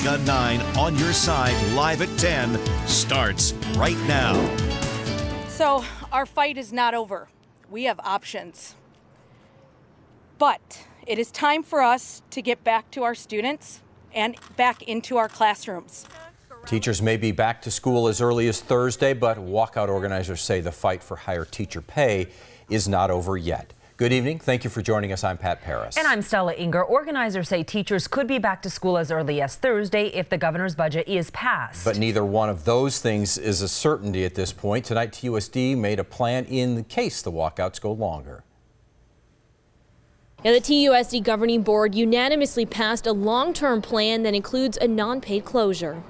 Gun 9 on your side, live at 10, starts right now. So our fight is not over. We have options. But it is time for us to get back to our students and back into our classrooms. Teachers may be back to school as early as Thursday, but walkout organizers say the fight for higher teacher pay is not over yet. Good evening. Thank you for joining us. I'm Pat Paris. And I'm Stella Inger. Organizers say teachers could be back to school as early as Thursday if the governor's budget is passed. But neither one of those things is a certainty at this point. Tonight, TUSD made a plan in case the walkouts go longer. Now, the TUSD governing board unanimously passed a long-term plan that includes a non-paid closure.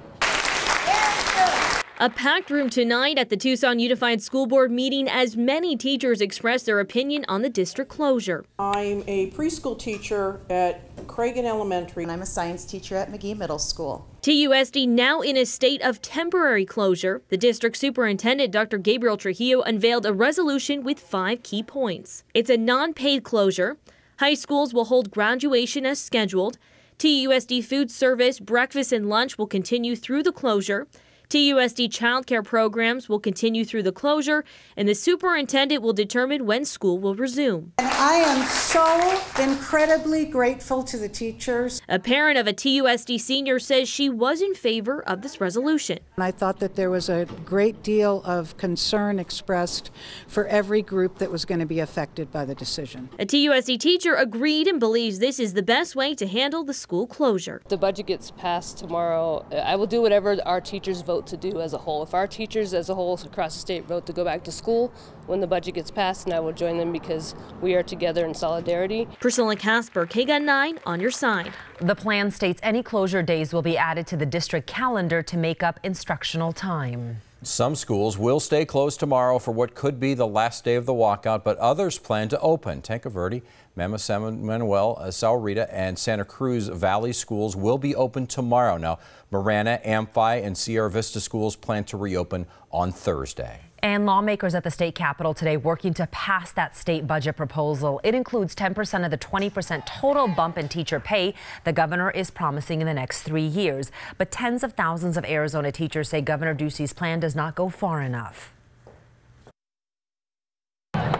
A packed room tonight at the Tucson Unified School Board meeting as many teachers expressed their opinion on the district closure. I'm a preschool teacher at Cragen Elementary. And I'm a science teacher at McGee Middle School. TUSD now in a state of temporary closure. The district superintendent, Dr. Gabriel Trujillo, unveiled a resolution with 5 key points. It's a non-paid closure. High schools will hold graduation as scheduled. TUSD food service, breakfast and lunch will continue through the closure. TUSD childcare programs will continue through the closure, and the superintendent will determine when school will resume. And I am so incredibly grateful to the teachers. A parent of a TUSD senior says she was in favor of this resolution. I thought that there was a great deal of concern expressed for every group that was going to be affected by the decision. A TUSD teacher agreed and believes this is the best way to handle the school closure. If the budget gets passed tomorrow, I will do whatever our teachers vote to do as a whole. If our teachers as a whole across the state vote to go back to school when the budget gets passed, and I will join them because we are together in solidarity. Priscilla Casper, KGUN 9 on your side. The plan states any closure days will be added to the district calendar to make up instructional time. Some schools will stay closed tomorrow for what could be the last day of the walkout, but others plan to open. Tanca Verde, Mama San Manuel, Saurita, and Santa Cruz Valley schools will be open tomorrow. Now, Marana, Amphi, and Sierra Vista schools plan to reopen on Thursday. And lawmakers at the state capitol today working to pass that state budget proposal. It includes 10% of the 20% total bump in teacher pay the governor is promising in the next 3 years. But tens of thousands of Arizona teachers say Governor Ducey's plan does not go far enough.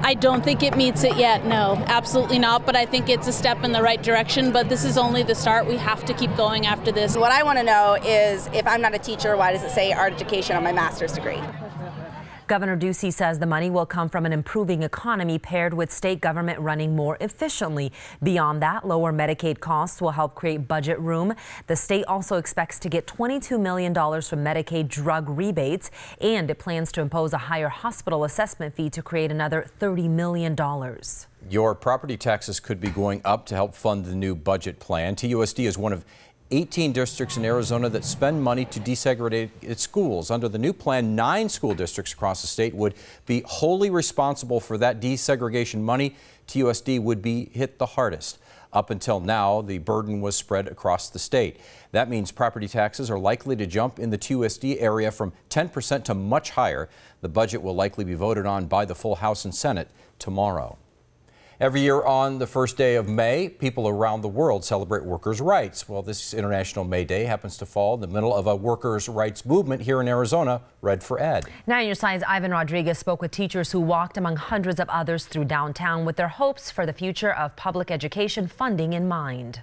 I don't think it meets it yet, no, absolutely not, but I think it's a step in the right direction, but this is only the start. We have to keep going after this. What I want to know is, if I'm not a teacher, why does it say art education on my master's degree? Governor Ducey says the money will come from an improving economy paired with state government running more efficiently. Beyond that, lower Medicaid costs will help create budget room. The state also expects to get $22 million from Medicaid drug rebates, and it plans to impose a higher hospital assessment fee to create another $30 million. Your property taxes could be going up to help fund the new budget plan. TUSD is one of 18 districts in Arizona that spend money to desegregate its schools. Under the new plan, 9 school districts across the state would be wholly responsible for that desegregation money. TUSD would be hit the hardest. Up until now, the burden was spread across the state. That means property taxes are likely to jump in the TUSD area from 10% to much higher. The budget will likely be voted on by the full House and Senate tomorrow. Every year on the first day of May, people around the world celebrate workers' rights. Well, this International May Day happens to fall in the middle of a workers' rights movement here in Arizona. Red for Ed. 9 News Side's Ivan Rodriguez spoke with teachers who walked among hundreds of others through downtown with their hopes for the future of public education funding in mind.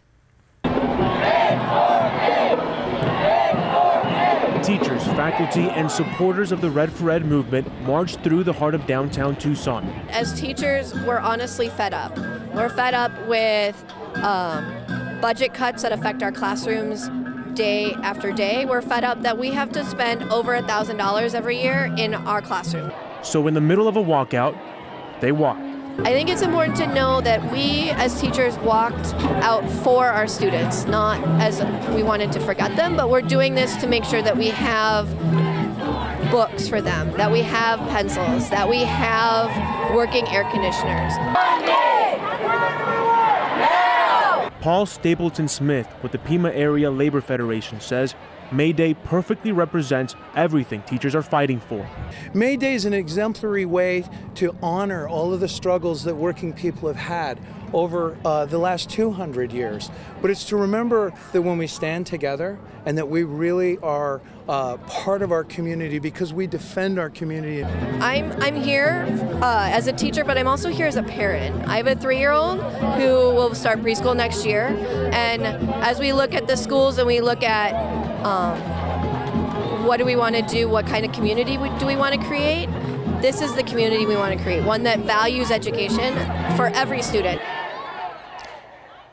Teachers, faculty, and supporters of the Red for Ed movement marched through the heart of downtown Tucson. As teachers, we're honestly fed up. We're fed up with budget cuts that affect our classrooms day after day. We're fed up that we have to spend over $1,000 every year in our classroom. So in the middle of a walkout, they walked. I think it's important to know that we as teachers walked out for our students, not as we wanted to forget them, but we're doing this to make sure that we have books for them, that we have pencils, that we have working air conditioners. Paul Stapleton Smith with the Pima Area Labor Federation says May Day perfectly represents everything teachers are fighting for. May Day is an exemplary way to honor all of the struggles that working people have had over the last 200 years. But it's to remember that when we stand together and that we really are part of our community because we defend our community. I'm here as a teacher, but I'm also here as a parent. I have a 3-year-old who will start preschool next year. And as we look at the schools and we look at what do we want to do, what kind of community do we want to create, this is the community we want to create, one that values education for every student.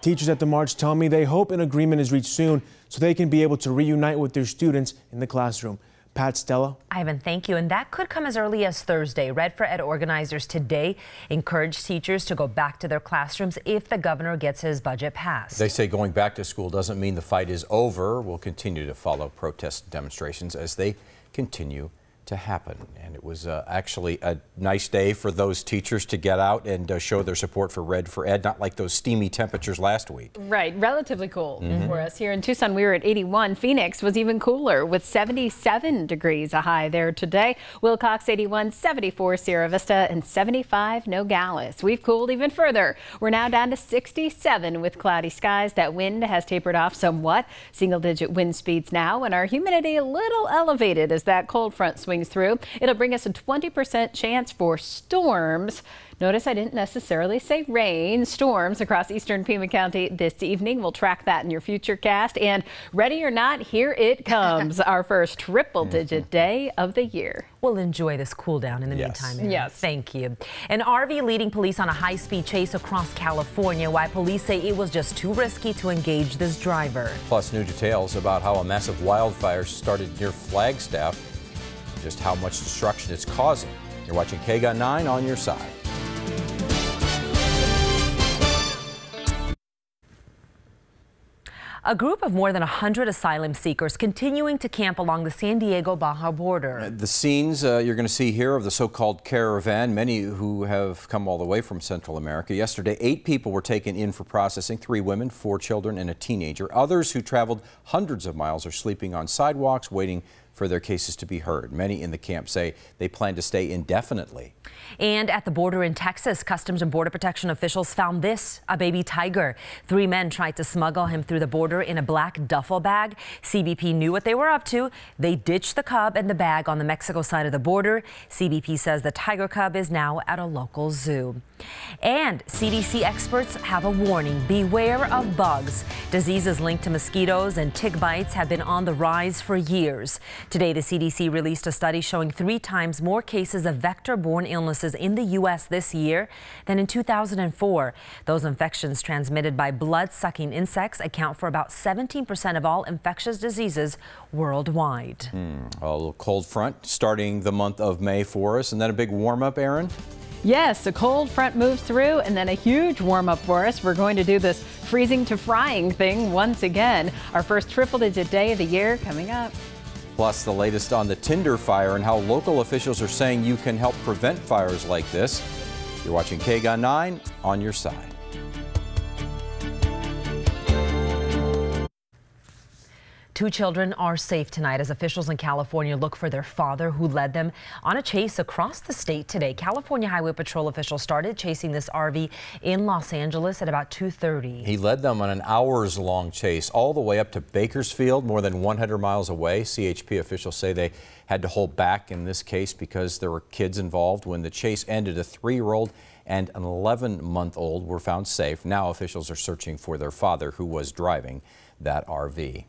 Teachers at the march tell me they hope an agreement is reached soon so they can be able to reunite with their students in the classroom. Pat, Stella. Ivan, thank you. And that could come as early as Thursday. Red for Ed organizers today encourage teachers to go back to their classrooms if the governor gets his budget passed. They say going back to school doesn't mean the fight is over. We'll continue to follow protest demonstrations as they continue to happen. And it was actually a nice day for those teachers to get out and show their support for Red for Ed, not like those steamy temperatures last week. Right, relatively cool for us here in Tucson. We were at 81. Phoenix was even cooler with 77 degrees a high there today. Wilcox 81, 74 Sierra Vista, and 75 Nogales. We've cooled even further. We're now down to 67 with cloudy skies. That wind has tapered off somewhat. Single-digit wind speeds now, and our humidity a little elevated as that cold front swings through. It'll bring us a 20% chance for storms. Notice I didn't necessarily say rain. Storms across eastern Pima County this evening. We'll track that in your future cast. And ready or not, here it comes. Our first triple-digit day of the year. We'll enjoy this cool down in the meantime. Erin. Yes. Thank you. An RV leading police on a high-speed chase across California. Why police say it was just too risky to engage this driver. Plus new details about how a massive wildfire started near Flagstaff. Just how much destruction it's causing. You're watching KGUN 9 on your side. A group of more than 100 asylum seekers continuing to camp along the San Diego-Baja border. The scenes you're going to see here of the so-called caravan, many who have come all the way from Central America. Yesterday, 8 people were taken in for processing, 3 women, 4 children, and a teenager. Others who traveled hundreds of miles are sleeping on sidewalks, waiting for their cases to be heard. Many in the camp say they plan to stay indefinitely. And at the border in Texas, Customs and Border Protection officials found this, a baby tiger. 3 men tried to smuggle him through the border in a black duffel bag. CBP knew what they were up to. They ditched the cub and the bag on the Mexico side of the border. CBP says the tiger cub is now at a local zoo. And CDC experts have a warning. Beware of bugs. Diseases linked to mosquitoes and tick bites have been on the rise for years. Today, the CDC released a study showing 3 times more cases of vector-borne illnesses in the U.S. this year than in 2004. Those infections transmitted by blood-sucking insects account for about 17% of all infectious diseases worldwide. A little cold front starting the month of May for us, and then a big warm-up, Erin? Yes, a cold front moves through and then a huge warm up for us. We're going to do this freezing to frying thing once again. Our first triple-digit day of the year coming up. Plus the latest on the Tinder fire and how local officials are saying you can help prevent fires like this. You're watching KGUN 9 on your side. Two children are safe tonight as officials in California look for their father who led them on a chase across the state today. California Highway Patrol officials started chasing this RV in Los Angeles at about 2:30. He led them on an hours-long chase all the way up to Bakersfield, more than 100 miles away. CHP officials say they had to hold back in this case because there were kids involved. When the chase ended, a 3-year-old and an 11-month-old were found safe. Now officials are searching for their father who was driving that RV.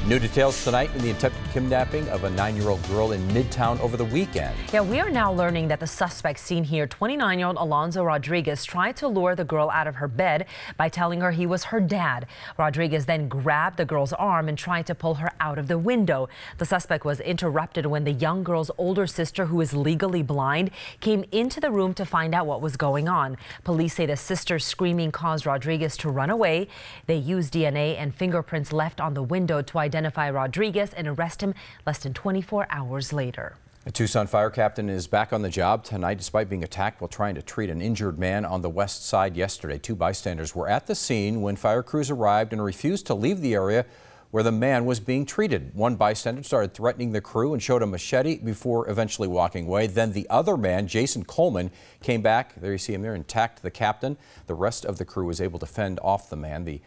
New details tonight in the attempted kidnapping of a 9-year-old girl in Midtown over the weekend. Yeah, we are now learning that the suspect seen here, 29-year-old Alonzo Rodriguez, tried to lure the girl out of her bed by telling her he was her dad. Rodriguez then grabbed the girl's arm and tried to pull her out of the window. The suspect was interrupted when the young girl's older sister, who is legally blind, came into the room to find out what was going on. Police say the sister's screaming caused Rodriguez to run away. They used DNA and fingerprints left on the window to identify Rodriguez and arrest him less than 24 hours later. A Tucson fire captain is back on the job tonight despite being attacked while trying to treat an injured man on the west side yesterday. 2 bystanders were at the scene when fire crews arrived and refused to leave the area where the man was being treated. One bystander started threatening the crew and showed a machete before eventually walking away. Then the other man, Jason Coleman, came back. There you see him there, and attacked the captain. The rest of the crew was able to fend off the man.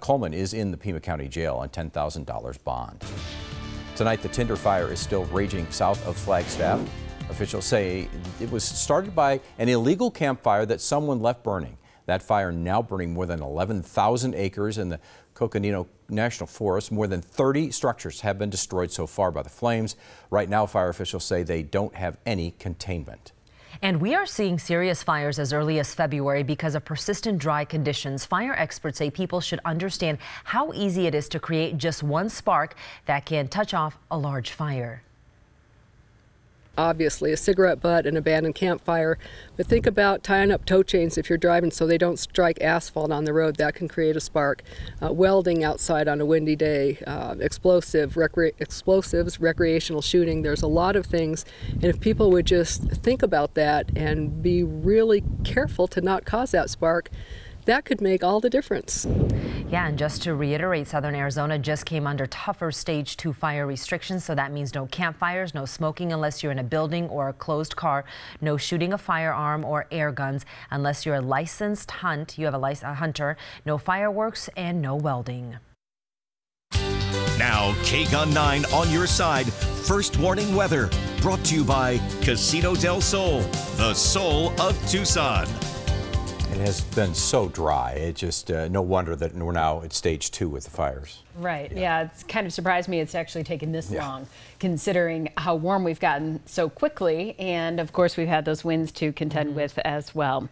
Coleman is in the Pima County Jail on $10,000 bond. Tonight, the tinder fire is still raging south of Flagstaff. Officials say it was started by an illegal campfire that someone left burning. That fire now burning more than 11,000 acres in the Coconino National Forest. More than 30 structures have been destroyed so far by the flames. Right now, fire officials say they don't have any containment. And we are seeing serious fires as early as February because of persistent dry conditions. Fire experts say people should understand how easy it is to create just one spark that can touch off a large fire. Obviously, a cigarette butt, an abandoned campfire, but think about tying up tow chains if you're driving so they don't strike asphalt on the road. That can create a spark. Welding outside on a windy day, explosives, recreational shooting. There's a lot of things, and if people would just think about that and be really careful to not cause that spark, that could make all the difference. Yeah, and just to reiterate, southern Arizona just came under tougher stage 2 fire restrictions. So that means no campfires, no smoking unless you're in a building or a closed car, no shooting a firearm or air guns unless you're a licensed hunter, no fireworks, and no welding. Now, KGUN 9 on your side. First warning weather brought to you by Casino del Sol, the soul of Tucson. It has been so dry. It just no wonder that we're now at stage 2 with the fires. Right. Yeah, it's kind of surprised me it's actually taken this long, considering how warm we've gotten so quickly. And of course, we've had those winds to contend with as well.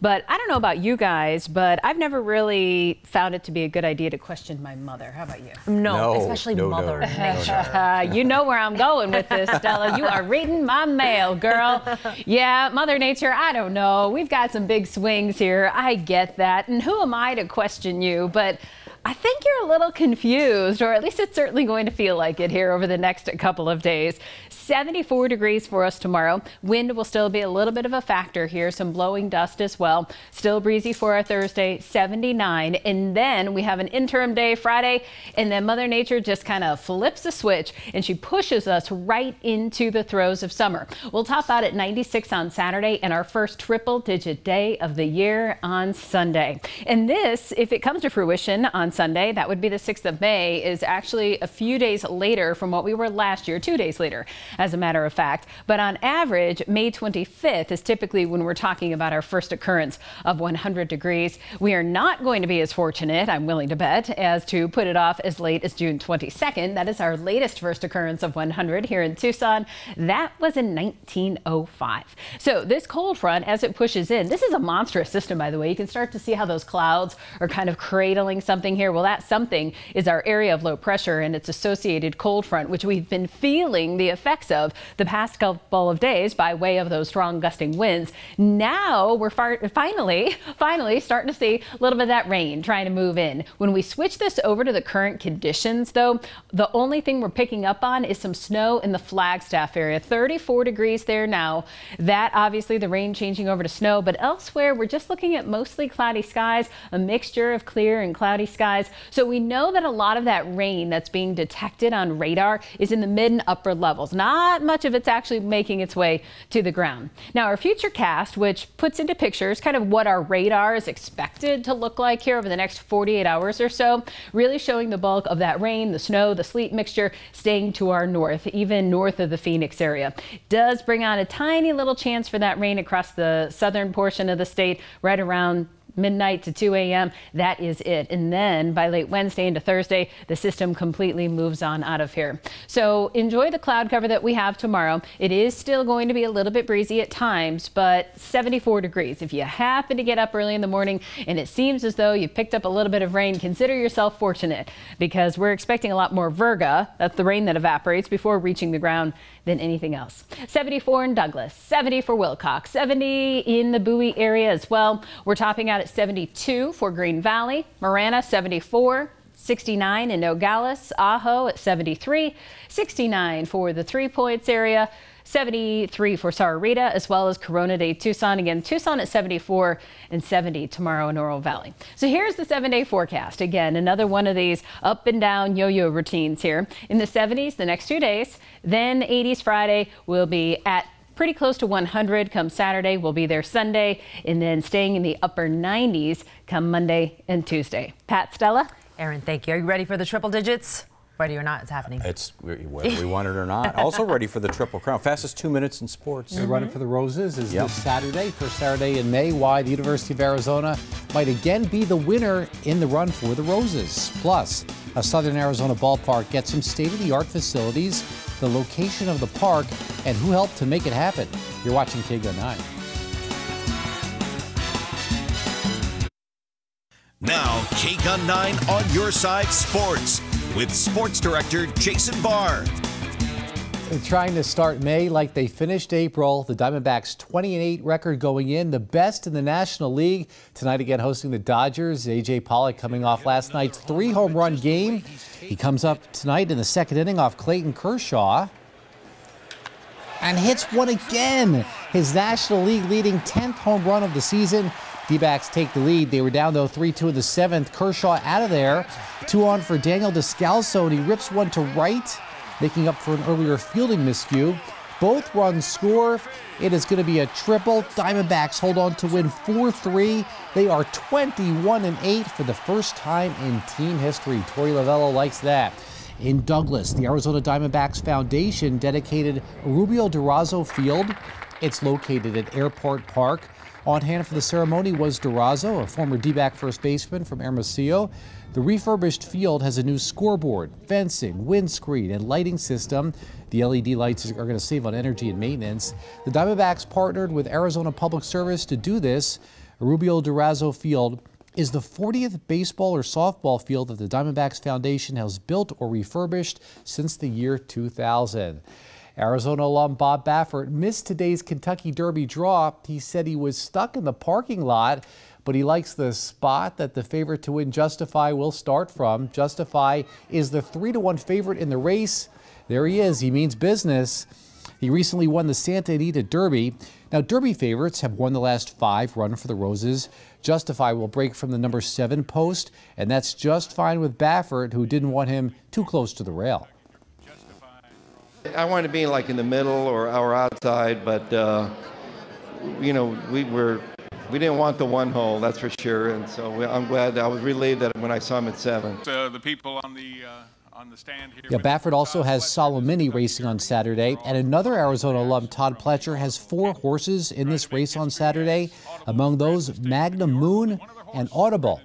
But I don't know about you guys, but I've never really found it to be a good idea to question my mother. How about you? No, especially Mother Nature. You know where I'm going with this, Stella. You are reading my mail, girl. Yeah, Mother Nature, I don't know. We've got some big swings here. I get that. And who am I to question you? But I think you're a little confused, or at least it's certainly going to feel like it here over the next couple of days. 74 degrees for us tomorrow. Wind will still be a little bit of a factor here, some blowing dust as well. Still breezy for our Thursday, 79. And then we have an interim day Friday, and then Mother Nature just kind of flips the switch and she pushes us right into the throes of summer. We'll top out at 96 on Saturday and our first triple-digit day of the year on Sunday. And this, if it comes to fruition on Sunday, that would be the 6th of May, is actually a few days later from what we were last year, 2 days later, as a matter of fact. But on average, May 25th is typically when we're talking about our first occurrence of 100 degrees. We are not going to be as fortunate, I'm willing to bet, as to put it off as late as June 22nd. That is our latest first occurrence of 100 here in Tucson. That was in 1905. So this cold front, as it pushes in, this is a monstrous system, by the way. You can start to see how those clouds are kind of cradling something here. Well, that something is our area of low pressure and its associated cold front, which we've been feeling the effects of the past couple of days by way of those strong gusting winds. Now we're finally starting to see a little bit of that rain trying to move in. When we switch this over to the current conditions, though, the only thing we're picking up on is some snow in the Flagstaff area. 34 degrees there now. That obviously the rain changing over to snow, but elsewhere we're just looking at mostly cloudy skies, a mixture of clear and cloudy skies. So we know that a lot of that rain that's being detected on radar is in the mid and upper levels. Not much of it's actually making its way to the ground. Now our futurecast, which puts into pictures kind of what our radar is expected to look like here over the next 48 hours or so, really showing the bulk of that rain, the snow, the sleet mixture staying to our north, even north of the Phoenix area. Does bring on a tiny little chance for that rain across the southern portion of the state right around midnight to 2 a.m. That is it. And then by late Wednesday into Thursday, the system completely moves on out of here. So enjoy the cloud cover that we have tomorrow. It is still going to be a little bit breezy at times, but 74 degrees. If you happen to get up early in the morning and it seems as though you picked up a little bit of rain, consider yourself fortunate because we're expecting a lot more virga. That's the rain that evaporates before reaching the ground than anything else. 74 in Douglas, 70 for Wilcox, 70 in the Bowie area as well. We're topping out at 72 for Green Valley, Marana 74, 69 in Nogales, Ajo at 73, 69 for the 3 Points area, 73 for Sararita, as well as Corona de Tucson. Again, Tucson at 74 and 70 tomorrow in Oro Valley. So here's the 7-day forecast. Again, another one of these up and down yo-yo routines here. In the 70s the next 2 days, then 80s Friday will be at pretty close to 100 come Saturday. We'll be there Sunday, and then staying in the upper 90s come Monday and Tuesday. Pat, Stella? Aaron, thank you. Are you ready for the triple digits? Ready or not, it's happening. It's whether we want it or not. Also ready for the Triple Crown. Fastest 2 minutes in sports. The Running for the Roses is this Saturday, first Saturday in May. Why the University of Arizona might again be the winner in the Run for the Roses. Plus, a Southern Arizona ballpark gets some state-of-the-art facilities, the location of the park, and who helped to make it happen. You're watching KGUN 9. Now, KGUN 9 on your side sports with sports director Jason Barr. Trying to start May like they finished April. The Diamondbacks' 20-8 record going in, the best in the National League. Tonight again hosting the Dodgers. A.J. Pollock coming off last night's 3-home-run game. He comes up tonight in the second inning off Clayton Kershaw and hits one again. His National League leading 10th home run of the season. D-backs take the lead. They were down, though, 3-2 in the 7th. Kershaw out of there. 2 on for Daniel Descalso, and he rips one to right, making up for an earlier fielding miscue. Both runs score. It is going to be a triple. Diamondbacks hold on to win 4-3. They are 21-8 for the first time in team history. Torey Lovello likes that. In Douglas, the Arizona Diamondbacks Foundation dedicated Rubio Durazo Field. It's located at Airport Park. On hand for the ceremony was Durazo, a former D-back first baseman from Hermosillo. The refurbished field has a new scoreboard, fencing, windscreen, and lighting system. The LED lights are going to save on energy and maintenance. The Diamondbacks partnered with Arizona Public Service to do this. Rubio Durazo Field is the 40th baseball or softball field that the Diamondbacks Foundation has built or refurbished since the year 2000. Arizona alum Bob Baffert missed today's Kentucky Derby draw. He said he was stuck in the parking lot, but he likes the spot that the favorite to win Justify will start from. Justify is the 3-1 favorite in the race. There he is. He means business. He recently won the Santa Anita Derby. Now, Derby favorites have won the last 5 Run for the Roses. Justify will break from the number 7 post, and that's just fine with Baffert, who didn't want him too close to the rail. I wanted to be like in the middle or outside, but you know, we didn't want the 1 hole, that's for sure. And so I'm glad. I was relieved that when I saw him at 7. The people on the stand here. Yeah, Baffert also has Solomini racing on Saturday, and another Arizona alum, Todd Pletcher, has 4 horses in this race on Saturday. Among those, Magnum Moon and Audible.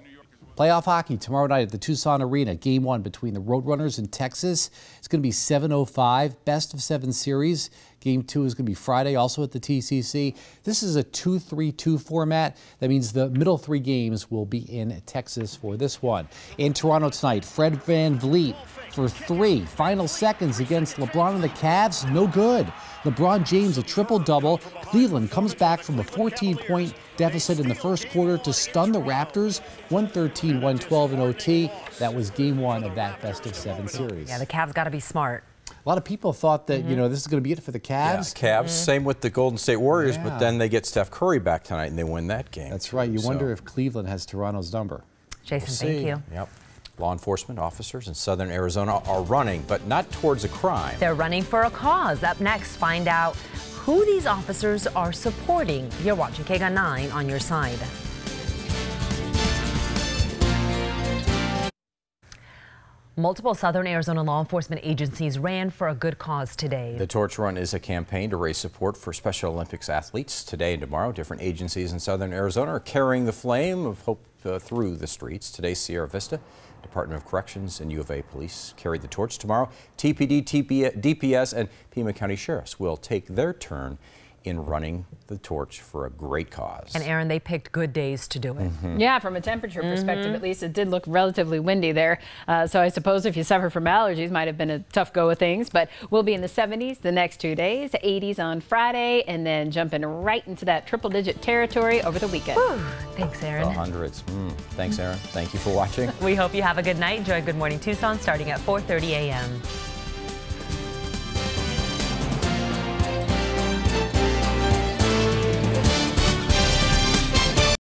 Playoff hockey tomorrow night at the Tucson Arena. Game 1 between the Roadrunners and Texas. It's going to be 7:05, best of 7 series. Game 2 is going to be Friday, also at the TCC. This is a 2-3-2 format. That means the middle 3 games will be in Texas for this one. In Toronto tonight, Fred VanVleet for 3 final seconds against LeBron and the Cavs. No good. LeBron James a triple-double. Cleveland comes back from a 14-point deficit in the first quarter to stun the Raptors, 113-112 in OT. That was game 1 of that best of 7 series. Yeah, the Cavs got to be smart. A lot of people thought that, you know, this is going to be it for the Cavs. Yeah, Cavs, same with the Golden State Warriors, but then they get Steph Curry back tonight and they win that game. That's right. You wonder if Cleveland has Toronto's number. Jason, thank you. Yep. Law enforcement officers in southern Arizona are running, but not towards a crime. They're running for a cause. Up next, find out who these officers are supporting. You're watching KGUN 9 on your side. Multiple southern Arizona law enforcement agencies ran for a good cause today. The Torch Run is a campaign to raise support for Special Olympics athletes. Today and tomorrow, different agencies in southern Arizona are carrying the flame of hope through the streets. Today, Sierra Vista, Department of Corrections, and U of A Police carried the torch. Tomorrow, TPD, DPS, and Pima County Sheriffs will take their turn in running the torch for a great cause. And Aaron, they picked good days to do it. Yeah, from a temperature perspective, at least, it did look relatively windy there. So I suppose if you suffer from allergies, might have been a tough go of things. But we'll be in the 70s the next 2 days, 80s on Friday, and then jumping right into that triple-digit territory over the weekend. Whew. Thanks, Aaron. The hundreds. Thanks, Aaron. Thank you for watching. We hope you have a good night. Enjoy Good Morning Tucson starting at 4:30 a.m.